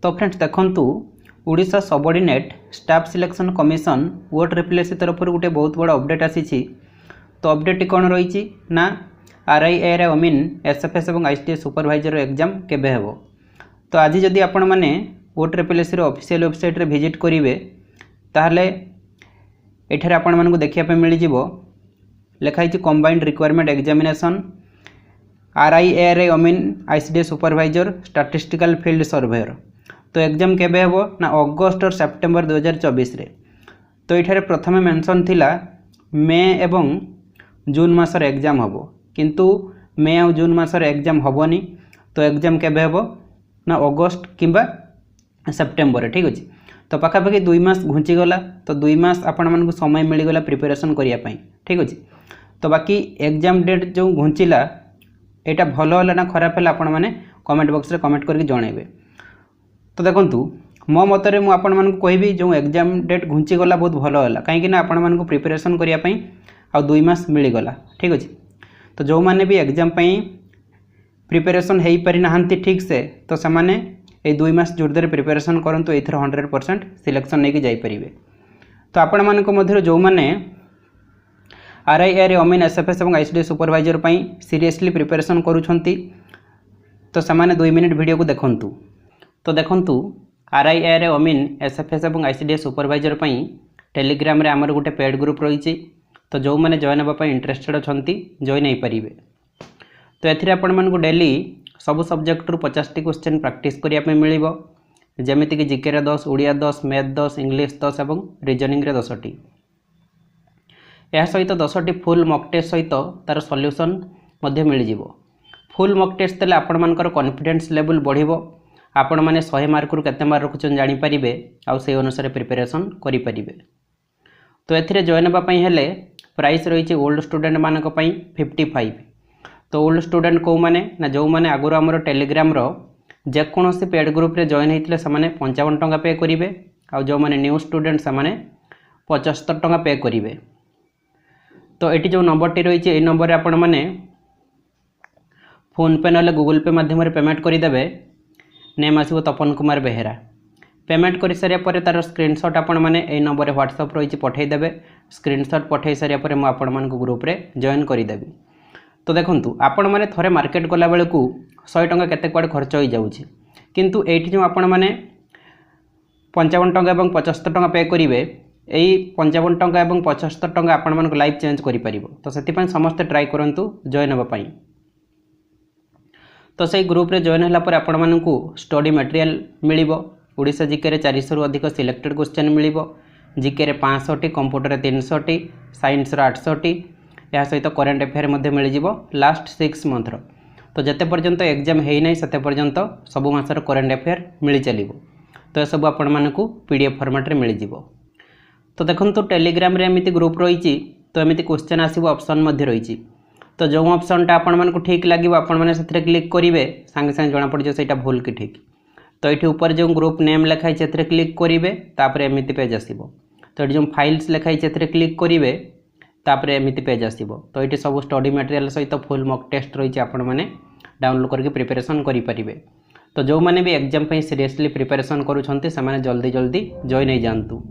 तो फ्रेंड्स देखंतु Odisha subordinate staff selection commission vote replace तरफ गोटे बहुत बड़ा अपडेट आसी। तो अपडेट कौन रही ना RIR अमीन SFS और ICTS सुपरवाइजर एग्जाम केबे हेबो। तो आज जदि आपण माने वोट रिप्लेस ऑफिशियल वेबसाइट रे विजिट करेंगे ताहले एठारे आपण मानकु देखिया पे मिल जिवो लिखाई कंबाइंड रिक्वायरमेंट एग्जामिनेशन RIR अमीन ICTS supervisor statistical field surveyor. तो एग्जाम केबे हेबो ना अगस्त और सेप्टेम्बर 2024 रे। तो ये प्रथम मेंशन थिला मे एवं जून मासर एग्जाम हेबो, किंतु मे और जून मासर एग्जाम हेबोनी। तो एग्जाम केबे हेबो ना अगस्त किंबा सेप्टेम्बर। ठीक अच्छे। तो पाखापाखि 2 मास घुंचीगला। तो 2 मास आपण मानकु समय मिलगला प्रिपेरेसन करिया पई। ठीक अच्छे। तो बाकी एग्जाम डेट जो घुंचीला एटा भलो होला ना खराब होला आपण माने कमेंट बॉक्स रे कमेंट करके जणाइबे। तो देखंतु मो मतरे मु आपण मानकु कहबी जो एग्जाम डेट घुंची गला बहुत भलो होला, काहेकि ना आपण मानकु प्रिपरेशन करिया पई आ 2 मास मिली गला। ठीक अछि। तो जो माने भी एग्जाम पई प्रिपरेशन हेई परि नाहंती ठीक से, तो से माने ए 2 मास जोरदार प्रिपरेशन करंतु एथर 100% सिलेक्शन नेकी जाई परिबे। तो आपण मानकु मध्यरे जो माने RIR अमीन SFS और ICTS सुपरवाइजर पई सीरियसली प्रिपरेशन करूछंती, तो से माने 2 मिनिट वीडियो को देखंतु। तो देखंतु RIR अमीन SFS और ICTS सुपरवाइजर पई टेलीग्राम रे हमर गोटे पेड ग्रुप रही। तो जो मैंने जॉइन होगा इंटरेस्टेड अच्छा जॉइन हो पारे। तो एथिरे आपण मानकु डेली सब सब्जेक्ट रु 50टी क्वेश्चन प्रैक्टिस करिया मिल जमीती कि जीके रे 10, ओडिया 10, मैथ 10, इंग्लिश 10 और रीजनिंग रे 10टी। यह सहित 10टी फुल मॉक टेस्ट सहित तार सॉल्यूशन मध्य मिल जिवो। फुल मॉक टेस्ट देले आपण मानकर कॉन्फिडेंस लेवल बढ़िबो। आपण माने 100 मार्क रु केते मार्क रखुचन जानि परिबे आउ से अनुसार प्रिपरेशन करि परिबे। तो एथिरे जॉइन होबा पई हेले प्राइस रही ओल्ड स्टूडेंट मानक पई 55। तो ओल्ड स्टूडेंट को माने ना जो माने आगुर हमर टेलीग्राम रो जेकोसी पेड ग्रुप रे जॉइन होइतिले से माने 55 टंका पे करिवे आ जो माने न्यू स्टूडेंट से माने 75 टंका पे करिवे। तो एटी जो नंबर टी रही ए नंबर रे आपण माने फोन पे ना गूगल पे माध्यम रे पेमेंट करि देबे। नेम आसो तपन कुमार बेहेरा। पेमेंट कर सारिया पर तार स्क्रीनशॉट आपण माने ए नंबर रे व्हाट्सएप रही पठै देबे। स्क्रीनशॉट पठै सारिया पर मु आपण मान को ग्रुप रे जॉइन करि देबी। तो देखंतु आपण माने थरे मार्केट गला बेले को 100 टंका केते क्वाड खर्च होई जाउची, किंतु एठी जो आपण माने 55 टंका एवं 75 टंका पे करिवे, एई 55 टंका एवं 75 टंका आपण मान को लाइफ चेंज करि परिबो। तो सेति पय समस्त ट्राई करंतु जॉइन होबा पई। तो से ग्रुप रे जॉइन होला पर आपण मान को स्टडी मटेरियल मिलिबो। ओडिशा जीके रे 400 रु अधिक सिलेक्टेड क्वेश्चन मिलिबो। जीके रे 500टी, कंप्यूटर रे 300टी, साइंस रे 800टी, या सहित करेंट अफेयर मध्ये मिल जिवो लास्ट 6 मंथ रो। तो जते पर्यंत एग्जाम हेई नै सते पर्यंत सब मासर करेंट अफेयर मिल चलिबो। तो सब आपण मान को PDF फॉर्मेट रे मिल जिवो। तो देखंतु टेलीग्राम रे एमिति ग्रुप रहिछि। तो एमिति क्वेश्चन आसीबो, ऑप्शन मध्ये रहिछि। तो जो ऑप्शनटा आपण मान को ठीक लागिबो आपण माने सेथरे क्लिक करिवे, संगे संगे जणा पड़ जे सेटा भूल कि ठीक। तो ये ऊपर जो ग्रुप नेम लिखाई से क्लिक करेंगे, तापर एमती पेज आसो। तो ये जो फाइल्स लिखाई से क्लिक करेंगे, तापर एमती पेज आसो। तो ये सब स्टडी मटेरियल सहित फुल मॉक टेस्ट रही आपण मैंने डाउनलोड करके प्रिपरेशन करेंगे। तो जो मैंने भी एग्जाम सीरियसली प्रिपरेशन करुँच से जल्दी जल्दी जॉइन हो जातु।